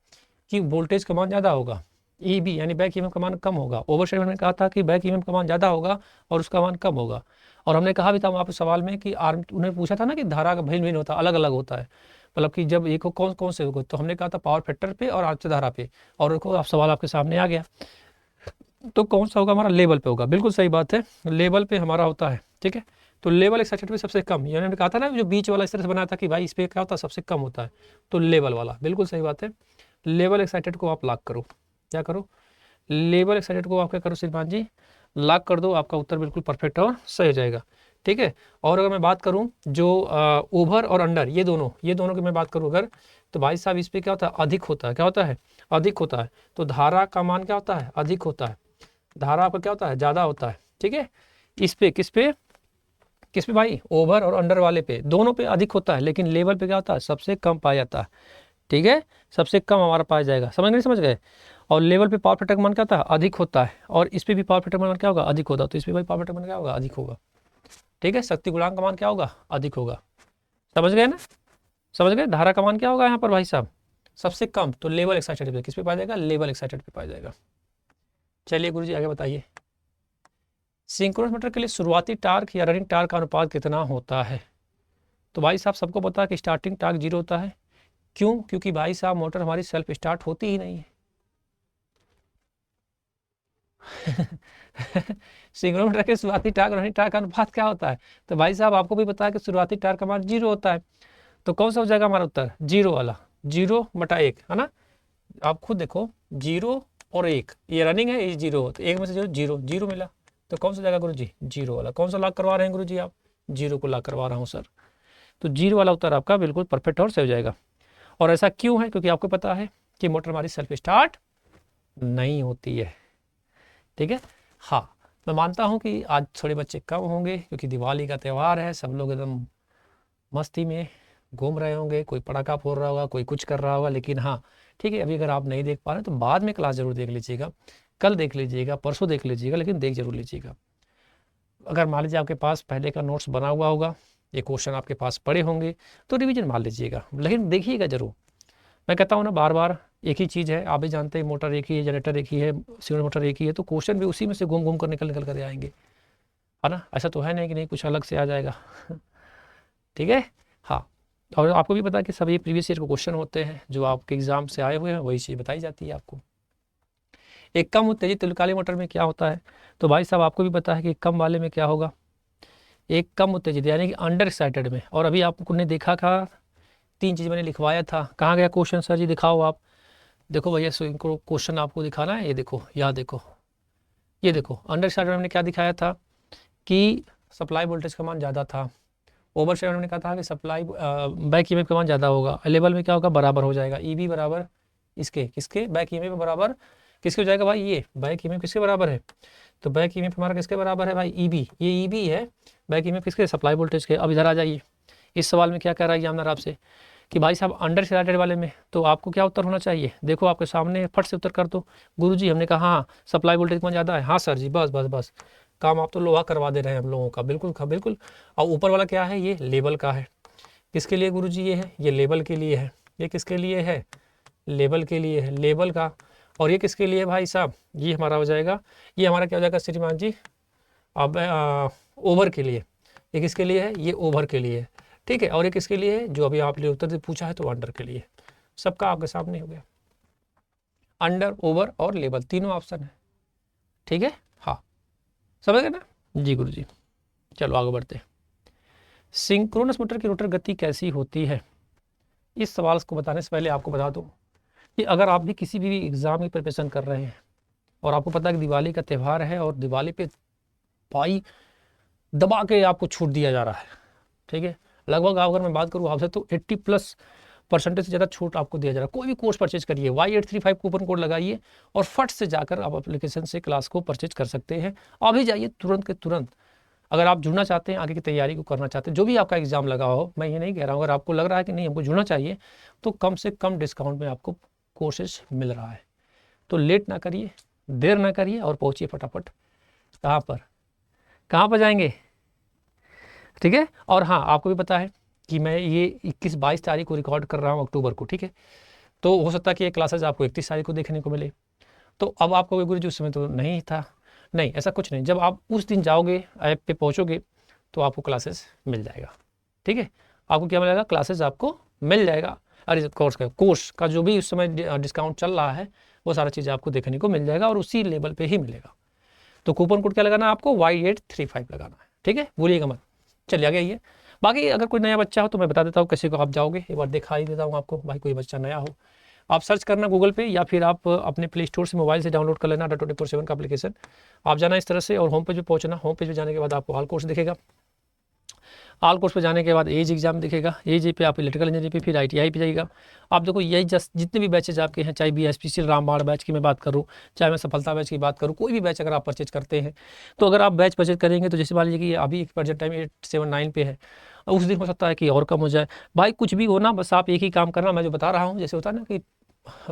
कि वोल्टेज का मान ज़्यादा होगा, ईबी यानी बैक ईएमएफ का मान कम होगा। ओवर साइड में मैंने कहा था कि बैक ईएमएफ का मान ज़्यादा होगा और उसका मान कम होगा। और हमने कहा भी था वहाँ पे सवाल में कि उन्हें पूछा था ना कि धारा का भिन्न भिन्न होता है, अलग अलग होता है, मतलब कि जब एक कौन कौन से होगा, तो हमने कहा था पावर फैक्टर पे और आर्मेचर धारा पे। और देखो आप सवाल आपके सामने आ गया, तो कौन सा होगा हमारा? लेवल पे होगा, बिल्कुल सही बात है, लेवल पे हमारा होता है। ठीक है, तो लेवल एक्साइटेड पे सबसे कम, यानी कहा था ना जो बीच वाला इस तरह से बनाया था कि भाई इस पे क्या होता है, सबसे कम होता है, तो लेवल वाला, बिल्कुल सही बात है। लेवल एक्साइटेड को आप लॉक करो, क्या करो? लेवल एक्साइटेड को आप क्या करो श्रीमान जी, लॉक कर दो, आपका उत्तर बिल्कुल परफेक्ट और सही हो जाएगा। ठीक है, और अगर मैं बात करूं जो ओवर और अंडर, ये दोनों की मैं बात करूं अगर, तो भाई साहब इस पे क्या होता है? अधिक होता है। क्या होता है? अधिक होता है। तो धारा का मान क्या होता है? अधिक होता है। धारा आपका क्या होता है? ज़्यादा होता है। ठीक है, इस पे किस पे भाई? ओवर और अंडर वाले पे, दोनों पे अधिक होता है, लेकिन लेवल पे क्या होता है? सबसे कम पाया जाता है। ठीक है, सबसे कम हमारा पाया जाएगा, समझ नहीं समझ गए? और लेवल पे पावर फैक्टर का मान क्या होता है? अधिक होता है। और इस पे भी पावर फैक्टर का मान क्या होगा? अधिक होता है। तो इस पे भाई पावर फैक्टर का मान क्या होगा? अधिक होगा। ठीक है, शक्ति गुणांक का मान क्या होगा? अधिक होगा। समझ गए ना? समझ गए? धारा का मान क्या होगा यहाँ पर भाई साहब? सबसे कम। तो लेवल एक्साइटेड पे किस पे पाया जाएगा? लेवल एक्साइटेड पे पाया जाएगा। चलिए गुरुजी आगे बताइए। सिंक्रोनस मोटर के लिए शुरुआती टार्क या रनिंग टार्क का अनुपात कितना होता है? तो भाई साहब सबको पता है कि स्टार्टिंग टार्क 0 होता है। क्यों? क्योंकि भाई साहब मोटर हमारी सेल्फ स्टार्ट होती ही नहीं है। सिंक्रोनस मोटर के शुरुआती टार्क और रनिंग टार्क का अनुपात क्या होता है? तो भाई साहब आपको भी पता है कि शुरुआती टार्क का मान 0 होता है। तो कौन सा हो जाएगा हमारा उत्तर? 0 वाला, 0/1 है ना। आप खुद देखो, 0 और 1, ये रनिंग है, ये 0, तो 1 में से 0 0 0 मिला। तो कौन सा जाएगा गुरु जी? 0 वाला। कौन सा लॉक करवा रहे हैं गुरु जी आप? 0 को लॉक करवा रहा हूँ सर। तो 0 वाला उत्तर आपका बिल्कुल परफेक्ट और सही हो जाएगा। और ऐसा क्यों है? क्योंकि आपको पता है कि मोटर हमारी सेल्फ स्टार्ट नहीं होती है। ठीक है, हाँ, मैं मानता हूँ कि आज थोड़े बच्चे कम होंगे क्योंकि दिवाली का त्यौहार है, सब लोग एकदम मस्ती में घूम रहे होंगे, कोई पटाखा फोड़ रहा होगा, कोई कुछ कर रहा होगा। लेकिन हाँ ठीक है, अभी अगर आप नहीं देख पा रहे तो बाद में क्लास ज़रूर देख लीजिएगा, कल देख लीजिएगा, परसों देख लीजिएगा, लेकिन देख जरूर लीजिएगा। अगर मान लीजिए आपके पास पहले का नोट्स बना हुआ होगा, ये क्वेश्चन आपके पास पड़े होंगे तो रिवीजन मार लीजिएगा, लेकिन देखिएगा जरूर। मैं कहता हूँ ना बार बार, एक ही चीज़ है, आप भी जानते हैं मोटर एक ही है, जनरेटर एक ही है, सिग्नल मोटर एक ही है, तो क्वेश्चन भी उसी में से घूम घूम कर निकल कर आएंगे, है ना। ऐसा तो है नहीं कि नहीं कुछ अलग से आ जाएगा ठीक है। हाँ, और आपको भी पता है कि सभी प्रीवियस ईयर के क्वेश्चन होते हैं जो आपके एग्जाम से आए हुए हैं, वही चीज़ बताई जाती है आपको। एक कम उत्तेजित तुल्यकालिक मोटर में क्या होता है, तो भाई साहब आपको भी पता है कि कम वाले में क्या होगा, एक कम उत्तेजित यानी कि अंडर एक्साइटेड में। और अभी आपको ने देखा था, 3 चीज़ मैंने लिखवाया था, कहाँ गया क्वेश्चन सर जी, दिखाओ आप। देखो भैया इनको क्वेश्चन आपको दिखाना है, ये देखो, यहाँ देखो, ये देखो अंडर एक्साइटेड में हमने क्या दिखाया था कि सप्लाई वोल्टेज का मान ज़्यादा था, ओवर शेयर हमने कहा था कि सप्लाई बैक ईएमएफ का मान ज़्यादा होगा, लेवल में क्या होगा, बराबर हो जाएगा, ईबी बराबर इसके किसके, बैक ईएमएफ बराबर किसके हो जाएगा भाई, ये बैक ईएमएफ किसके बराबर है, तो बैक ईएमएफ हमारा किसके बराबर है भाई, ईबी, ये ईबी है, बैक ईएमएफ किसके, सप्लाई वोल्टेज के। अब इधर आ जाइए, इस सवाल में क्या कह रहा है एग्जामिनर आपसे कि भाई साहब अंडर एक्साइटेड वाले में तो आपको क्या उत्तर होना चाहिए, देखो आपके सामने फट से उत्तर कर दो। गुरुजी हमने कहा हाँ सप्लाई वोल्टेज कौन ज़्यादा है, हाँ सर जी, बस बस बस, काम आप तो लोहा करवा दे रहे हैं हम लोगों का, बिल्कुल बिल्कुल। और ऊपर वाला क्या है, ये लेवल का है, किसके लिए गुरुजी ये है, ये लेवल के लिए है, ये किसके लिए है, लेवल के लिए है, लेवल का। और ये किसके लिए भाई साहब, ये हमारा हो जाएगा, ये हमारा क्या हो जाएगा श्रीमान जी, अब ओवर के लिए, ये किसके लिए है, ये ओवर के लिए है, ठीक है। और ये किसके लिए है, जो अभी आपने उत्तर से पूछा है तो अंडर के लिए, सबका आपके सामने हो गया, अंडर, ओवर और लेवल, तीनों ऑप्शन है, ठीक है। हाँ समझ गए ना जी गुरुजी। चलो आगे बढ़ते हैं। सिंक्रोनस मोटर की रोटर गति कैसी होती है, इस सवाल को बताने से पहले आपको बता दूं कि अगर आप भी किसी भी एग्जाम की प्रिपरेशन कर रहे हैं और आपको पता है कि दिवाली का त्यौहार है और दिवाली पे भाई दबा के आपको छूट दिया जा रहा है, ठीक है, लगभग अगर मैं बात करूँ आपसे तो 80+ % से ज़्यादा छूट आपको दिया जा रहा है। कोई भी कोर्स परचेज करिए, Y835 कूपन कोड लगाइए और फट से जाकर आप एप्लीकेशन से क्लास को परचेज कर सकते हैं। अभी जाइए तुरंत के तुरंत। अगर आप जुड़ना चाहते हैं, आगे की तैयारी को करना चाहते हैं, जो भी आपका एग्जाम लगा हो, मैं ये नहीं कह रहा हूँ, अगर आपको लग रहा है कि नहीं हमको जुड़ना चाहिए तो कम से कम डिस्काउंट में आपको कोर्सेज मिल रहा है। तो लेट ना करिए, देर ना करिए और पहुँचिए फटाफट। कहाँ पर जाएंगे, ठीक है। और हाँ आपको भी पता है कि मैं ये 21-22 तारीख को रिकॉर्ड कर रहा हूँ अक्टूबर को, ठीक है। तो हो सकता है कि ये क्लासेज आपको 31 तारीख को देखने को मिले। तो अब आपको गुरु जी उस समय तो नहीं था, नहीं ऐसा कुछ नहीं, जब आप उस दिन जाओगे ऐप पे पहुँचोगे तो आपको क्लासेस मिल जाएगा, ठीक है। आपको क्या मिलेगा, क्लासेस आपको मिल जाएगा। अरे कोर्स का जो भी उस समय डिस्काउंट चल रहा है वो सारा चीज़ आपको देखने को मिल जाएगा और उसी लेवल पे ही मिलेगा। तो कूपन कोड क्या लगाना है आपको, Y835 लगाना है, ठीक है, भूलिएगा मत। चलिए आगे आइए। बाकी अगर कोई नया बच्चा हो तो मैं बता देता हूँ कैसे को आप जाओगे, एक बार दिखा ही देता हूँ आपको। भाई कोई बच्चा नया हो, आप सर्च करना गूगल पे या फिर आप अपने प्ले स्टोर से मोबाइल से डाउनलोड कर लेना ADA24/7 का एप्लीकेशन। आप जाना इस तरह से और होम पेज पे पहुँचना। होम पेज पे जाने के बाद आपको ऑल कोर्स दिखेगा, ऑल कोर्स पे जाने के बाद एज एग्जाम दिखेगा, एज पे आप इलेक्ट्रिकल इंजीनियरिंग पे फिर ITI पे जाइएगा। आप देखो यही जस्ट जितने भी बैचेज आपके हैं, चाहे BSPCL रामबाण बैच की मैं बात करूँ, चाहे मैं सफलता बैच की बात करूँ, कोई भी बैच अगर आप परचेज करते हैं तो अगर आप बैच परचेज करेंगे तो जैसे मान लीजिए कि अभी प्रेजेंट टाइम 879 पे है, उस दिन हो सकता है कि और कम हो जाए। भाई कुछ भी हो ना, बस आप एक ही काम करना, मैं जो बता रहा हूँ, जैसे होता है ना कि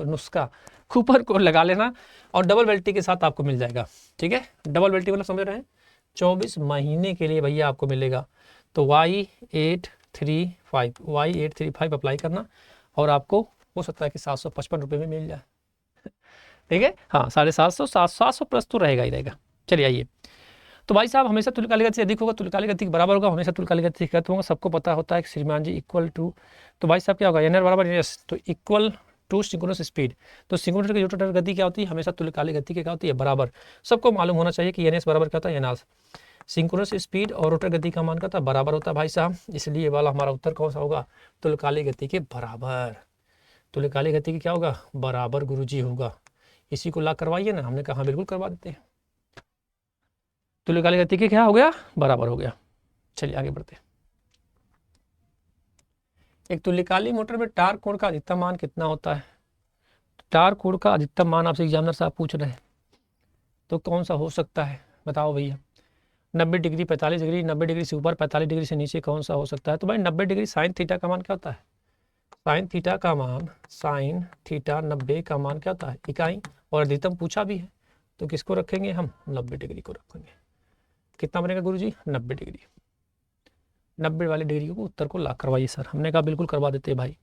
नुस्खा, कूपन कोड लगा लेना और डबल बेल्टी के साथ आपको मिल जाएगा, ठीक है। डबल बेल्टी मतलब समझ रहे हैं, 24 महीने के लिए भैया आपको मिलेगा। तो Y835 अप्लाई करना और आपको हो सकता है कि 755 रुपये में मिल जाए, ठीक है। हाँ 750 700 प्लस तो रहेगा ही रहेगा। चलिए आइए। तो भाई साहब हमेशा तुल्यकालिक गति से अधिक होगा, तुल्यकालिक गति के बराबर होगा, हमेशा तुल्यकालिक गति से कम होगा, सबको पता होता है कि श्रीमान जी इक्वल टू, तो भाई साहब क्या होगा, NR बराबर NS, तो इक्वल टू सिंक्रोनस स्पीड। तो सिंक्रोनस की रोटर गति क्या होती है, हमेशा तुल्यकालिक गति की क्या होती है, बराबर। सबको मालूम होना चाहिए कि NS बराबर क्या होता है NR। सिंक्रोनस स्पीड और रोटर गति का मान क्या होता है, बराबर होता है भाई साहब। इसलिए वाला हमारा उत्तर कौन सा होगा, तुल्यकालिक गति के बराबर। तुल्यकालिक गति की क्या होगा, बराबर गुरुजी होगा। इसी को ला करवाइए ना, हमने कहा बिल्कुल करवा देते हैं। तुल्यकालिक गति के क्या हो गया, बराबर हो गया। चलिए आगे बढ़ते हैं। एक तुल्यकालिक मोटर में टार्क कोण का अधिकतम मान कितना होता है। टार्क कोण का अधिकतम मान आपसे एग्जामिनर साहब पूछ रहे हैं, तो कौन सा हो सकता है बताओ भैया, 90 डिग्री, 45 डिग्री, 90 डिग्री से ऊपर, 45 डिग्री से नीचे कौन सा हो सकता है? तो भाई 90 डिग्री साइन थीटा का मान क्या होता है? साइन थीटा का मान, साइन थीटा 90 का मान क्या होता है? इकाई। और अधिकतम पूछा भी है, तो किसको रखेंगे हम? 90 डिग्री को रखेंगे। कितना बनेगा गुरुजी? 90 डिग्री। 90 वाली डिग्री को उत्तर को लॉक करवाइए सर। हमने कहा बिल्कुल करवा देते हैं भाई।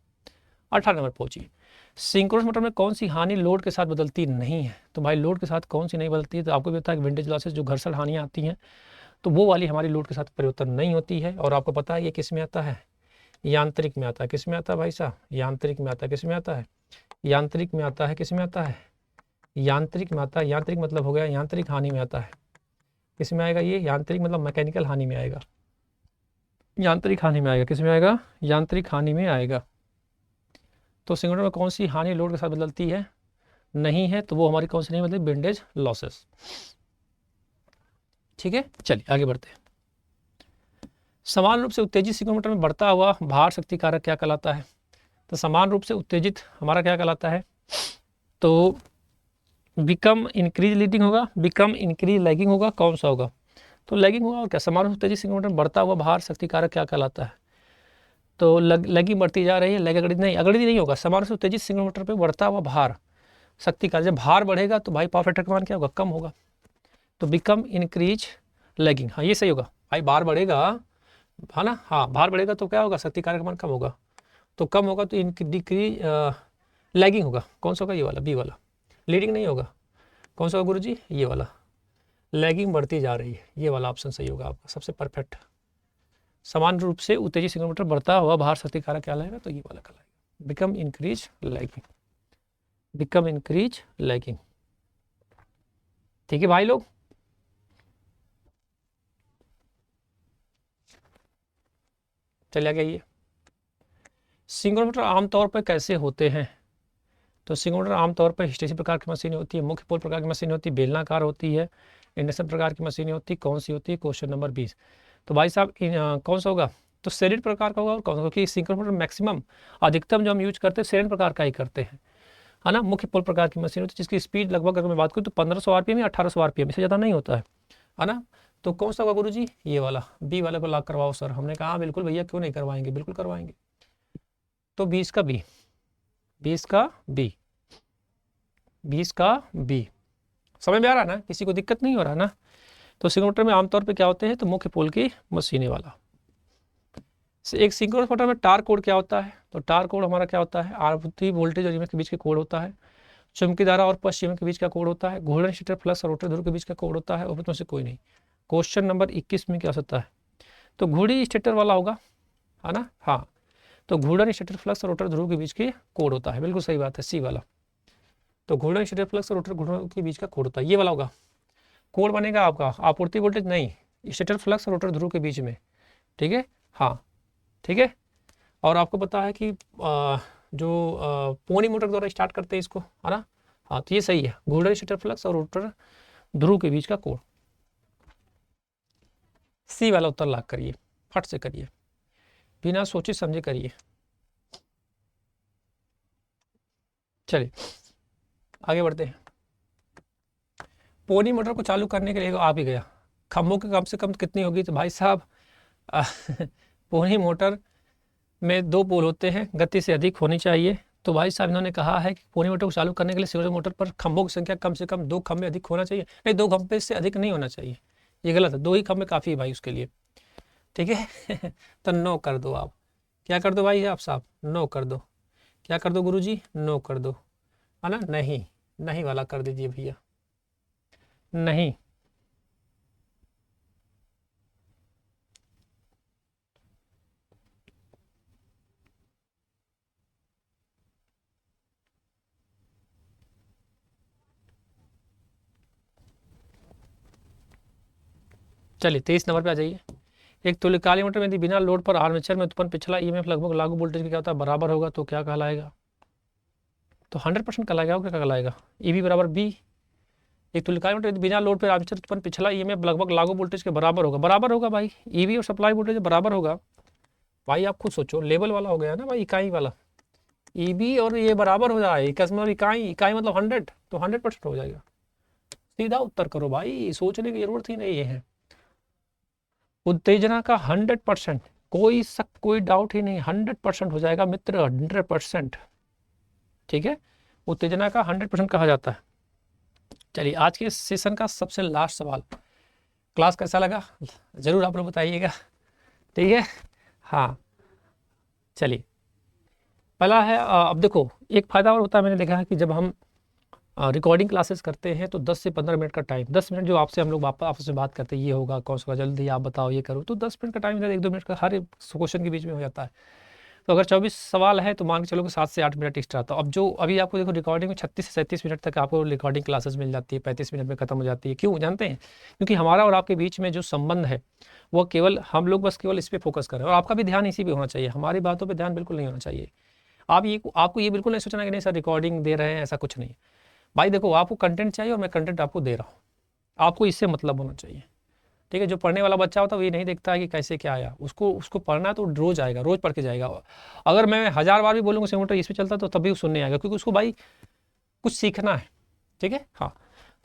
18 नंबर पहुंचिए। सिंक्रोनस मोटर में कौन सी हानि लोड के साथ बदलती नहीं है? तो भाई लोड के साथ कौन सी नहीं बदलती है? तो आपको भी पता है कि विंटेज लॉसेस जो घर्षण हानियाँ आती हैं, तो वो वाली हमारी लोड के साथ परिवर्तन नहीं होती है। और आपको पता है ये किस में आता है? यांत्रिक में आता है। किस में आता है भाई साहब? यांत्रिक में आता है। किस में आता है? यांत्रिक में आता है। किस में आता है? यांत्रिक में आता है। यांत्रिक मतलब हो गया यांत्रिक हानि में आता है। किस में आएगा ये? यांत्रिक मतलब मैकेनिकल हानि में आएगा, यांत्रिक हानि में आएगा। किस में आएगा? यांत्रिक हानि में आएगा। तो सिंक्रोनस में कौन सी हानि लोड के साथ बदलती है? नहीं है, तो वो हमारी कौन सी नहीं बदलती? Windage losses. ठीक है, चलिए आगे बढ़ते हैं। समान रूप से उत्तेजित सिंक्रोनस मोटर में बढ़ता हुआ भार शक्ति कारक क्या कहलाता है? तो समान रूप से उत्तेजित हमारा क्या कहलाता है? तो बिकम इंक्रीज लीडिंग होगा, बिकम इंक्रीज लैगिंग होगा, कौन सा होगा? तो लैगिंग होगा। और क्या? समान रूप से उत्तेजित सिंक्रोनस मोटर में बढ़ता हुआ भार शक्ति कारक क्या कहलाता है? तो लैगिंग बढ़ती जा रही है, लैग अगड़ित नहीं, अगड़ित नहीं होगा। समान रूप से उत्तेजित सिंक्रोनस मोटर पर बढ़ता हुआ भार शक्ति कारक, जब भार बढ़ेगा तो भाई पावर फैक्टर का मान क्या होगा? कम होगा। तो बिकम इंक्रीज लैगिंग, हाँ ये सही होगा भाई। भार बढ़ेगा है ना, हाँ भार बढ़ेगा तो क्या होगा? शक्ति कारक मान कम होगा, तो कम होगा तो डिक्रीज लैगिंग होगा। कौन सा होगा? ये वाला, बी वाला। लीडिंग नहीं होगा। कौन सा होगा गुरुजी? ये वाला। लैगिंग बढ़ती जा रही है, ये वाला ऑप्शन सही होगा आपका, सबसे परफेक्ट। समान रूप से उत्तेजित सिंक्रोनस मोटर बढ़ता हुआ भार शक्ति कारक क्या लाएगा? तो ये वाला कहलाएगा become increase lagging, become increase lagging. ठीक है भाई लोग, चलिए आगे आइए। सिंक्रोनस मोटर आमतौर पर कैसे होते हैं? तो सिंक्रोनस मोटर आमतौर पर हिस्टेरिसीस प्रकार की मशीन होती है, मुख्य पोल प्रकार की मशीन होती है, बेलनाकार होती है, इंडक्शन प्रकार की मशीन होती है। कौन सी होती है? Question number 20। तो भाई साहब कौन सा होगा? तो सेरिड प्रकार का होगा। और कौन सा? क्योंकि सिंक्रोनस मोटर मैक्सिमम, अधिकतम जो हम यूज करते हैं सेरिड प्रकार का ही करते हैं, है ना। मुख्य पोल प्रकार की मशीन होती है जिसकी स्पीड लगभग अगर मैं बात करूँ तो 1500 आरपीएम या 1800 आरपीएम, इससे ज़्यादा नहीं होता है ना। तो कौन सा होगा गुरुजी? ये वाला, बी वाले को लॉक करवाओ सर। हमने कहा बिल्कुल भैया, क्यों नहीं करवाएंगे, बिल्कुल करवाएंगे। तो 20 का बी, 20 का बी, 20 का बी। समझ में आ रहा ना? किसी को दिक्कत नहीं हो रहा ना? तो सिंक्रोनस मोटर में आमतौर पे क्या होते हैं? तो मुख्य पोल की मशीनें वाला। एक सिंक्रोनस मोटर में टार्क कोड क्या होता है? तो टार्क कोड हमारा क्या होता है? आवृत्ति वोल्टेज और ईएमएफ के बीच के कोड होता है। चुंबकीय धारा और पश्चिम के बीच का कोड होता है। घूर्णन स्टेटर फ्लक्स और रोटर ध्रुव के बीच का कोड होता है। और में से कोई नहीं। क्वेश्चन नंबर 21 में क्या हो सकता है? तो घूर्णी स्टेटर वाला होगा, है ना। हाँ, तो घूर्णन स्टेटर फ्लक्स और रोटर ध्रुव के बीच के कोड होता है। बिल्कुल सही बात है, सी वाला। तो घूर्णन स्टेटर फ्लक्स और रोटर घूर्णन के बीच का कोड होता है, ये वाला होगा। कोड बनेगा आपका आपूर्ति वोल्टेज नहीं, स्टेटर फ्लक्स और रोटर ध्रुव के बीच में। ठीक है, हाँ ठीक है। और आपको पता है कि जो पोनी मोटर द्वारा स्टार्ट करते हैं इसको, है ना। हाँ, तो ये सही है, घूर्णन स्टेटर फ्लक्स और रोटर ध्रुव के बीच का कोण। सी वाला उत्तर लॉक करिए, फट से करिए, बिना सोचे समझे करिए। चलिए आगे बढ़ते हैं। पोनी मोटर को चालू करने के लिए आ भी गया, खंभों की कम से कम कितनी होगी? तो भाई साहब पोनी मोटर में 2 पोल होते हैं, गति से अधिक होनी चाहिए। तो भाई साहब इन्होंने कहा है कि पोनी मोटर को चालू करने के लिए सिंक्रोनस मोटर पर खंभों की संख्या कम से कम 2 खंभे अधिक होना चाहिए। नहीं, 2 खंभे से अधिक नहीं होना चाहिए, ये गलत है। 2 ही खंभे काफ़ी है भाई उसके लिए। ठीक है तो नो कर दो आप। क्या कर दो भाई आप साहब? नो कर दो। क्या कर दो गुरुजी? नो कर दो, है ना। नहीं, नहीं वाला कर दीजिए भैया, नहीं। चलिए 23 नंबर पे आ जाइए। एक तुल्यकालिक मोटर में यदि बिना लोड पर आर्मेचर में उत्पन्न पिछला ईएमएफ लगभग लागू वोल्टेज के क्या होता है? बराबर होगा, तो क्या कहलाएगा? तो 100% कहलाएगा। क्या कहलाएगा? ई बराबर बी। एक तुल्यकालिक मोटर बिना लोड पर आर्मेचर उत्पन्न पिछला ईएमएफ लगभग लागू वोल्टेज के बराबर होगा। बराबर होगा भाई, ईवी और सप्लाई वोल्टेज बराबर होगा। भाई आप खुद सोचो, लेवल वाला हो गया ना भाई, इकाई वाला। ईबी और ये बराबर हो जाए, मतलब इकाई, इकाई मतलब 100, तो 100% हो जाएगा। सीधा उत्तर करो भाई, सोचने की जरूरत ही नहीं है। उत्तेजना का 100%, कोई शक कोई डाउट ही नहीं, 100% हो जाएगा मित्र, 100%। ठीक है, उत्तेजना का 100% कहा जाता है। चलिए आज के सेशन का सबसे लास्ट सवाल, क्लास कैसा लगा जरूर आप लोग बताइएगा। ठीक है, हाँ चलिए पहला है, अब देखो एक फ़ायदा और होता है, मैंने देखा है कि जब हम रिकॉर्डिंग क्लासेस करते हैं तो 10 से 15 मिनट का टाइम, 10 मिनट जो आपसे हम लोग आपस में बात करते हैं, ये होगा कौन सा जल्दी आप बताओ ये करो, तो 10 मिनट का टाइम, 1-2 मिनट का हर क्वेश्चन के बीच में हो जाता है। तो अगर 24 सवाल है तो मान के चलो कि 7 से 8 मिनट एक्स्ट्रा। तो अब जो अभी आपको देखो रिकॉर्डिंग में 36 से 37 मिनट तक आपको रिकॉर्डिंग क्लासेस मिल जाती है, 35 मिनट में खत्म हो जाती है। क्यों जानते हैं? क्योंकि हमारा और आपके बीच में जो संबंध है वो केवल हम लोग बस केवल इस पर फोकस करें, और आपका भी ध्यान इसी पे होना चाहिए, हमारी बातों पर ध्यान बिल्कुल नहीं होना चाहिए। आपको ये बिल्कुल नहीं सोचना कि नहीं सर रिकॉर्डिंग दे रहे हैं, ऐसा कुछ नहीं भाई। देखो आपको कंटेंट चाहिए और मैं कंटेंट आपको दे रहा हूँ, आपको इससे मतलब होना चाहिए। ठीक है, जो पढ़ने वाला बच्चा होता है वो ये नहीं देखता है कि कैसे क्या आया, उसको पढ़ना है तो रोज आएगा, रोज पढ़ के जाएगा। अगर मैं 1000 बार भी बोलूँगा सिमुलेटर इस पे चलता तो तभी वो सुनने आएगा, क्योंकि उसको भाई कुछ सीखना है। ठीक है, हाँ।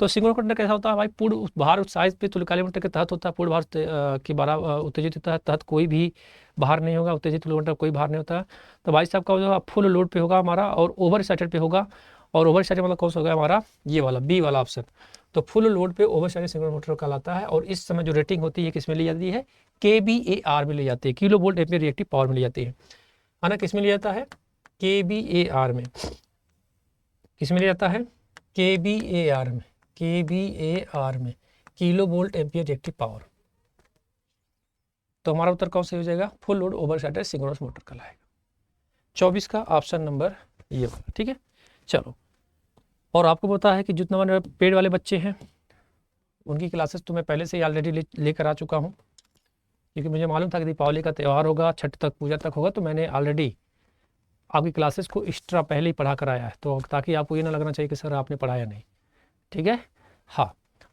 तो सिमुलेटर कैसा होता है भाई, पूर्ण भार उत्साहित पे तुल्यकालिक मीटर के तहत होता है, पूर्ण भार की बारह उत्तेजित होता है, तहत कोई भी बाहर नहीं होगा, उत्तेजित किलोमीटर कोई बाहर नहीं होता है। तो भाई साहब का होगा फुल लोड पे होगा हमारा, और ओवर एक्साइटेड पे होगा। और ओवर एक्साइटेड मतलब कौन सा होगा हमारा, ये वाला बी वाला ऑप्शन। तो फुल लोड पे ओवर एक्साइटेड सिंगल मोटर कहलाता है। और इस समय जो रेटिंग होती है किस में ली जाती है, kVAR में ली जाती है, kilo volt ampere reactive power में ली जाती है ना। किस में लिया जाता है, kVAR में। किस में लिया जाता है, kVAR में, kVAR में, kilo volt ampere reactive power. तो हमारा उत्तर कौन सा हो जाएगा, full load over excited synchronous motor कहलाएगा। 24 का ऑप्शन नंबर ये वाला। ठीक है, चलो। और आपको पता है कि जितना मेरे पेड वाले बच्चे हैं उनकी क्लासेस तो मैं पहले से ही ऑलरेडी लेकर आ चुका हूँ, क्योंकि मुझे मालूम था कि दीपावली का त्यौहार होगा, छठ तक पूजा तक होगा, तो मैंने ऑलरेडी आपकी क्लासेस को एक्स्ट्रा पहले ही पढ़ा कर आया है, तो ताकि आपको ये ना लगना चाहिए कि सर आपने पढ़ाया नहीं। ठीक है, हाँ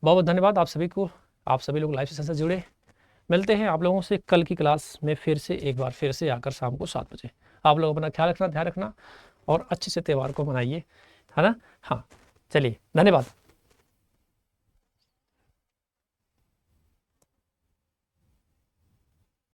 बहुत बहुत धन्यवाद आप सभी को, आप सभी लोग लाइव सेशन से जुड़े। मिलते हैं आप लोगों से कल की क्लास में फिर से एक बार फिर से आकर शाम को 7 बजे। आप लोग अपना ख्याल रखना, ध्यान रखना और अच्छे से त्यौहार को मनाइए, है ना। हाँ चलिए, धन्यवाद।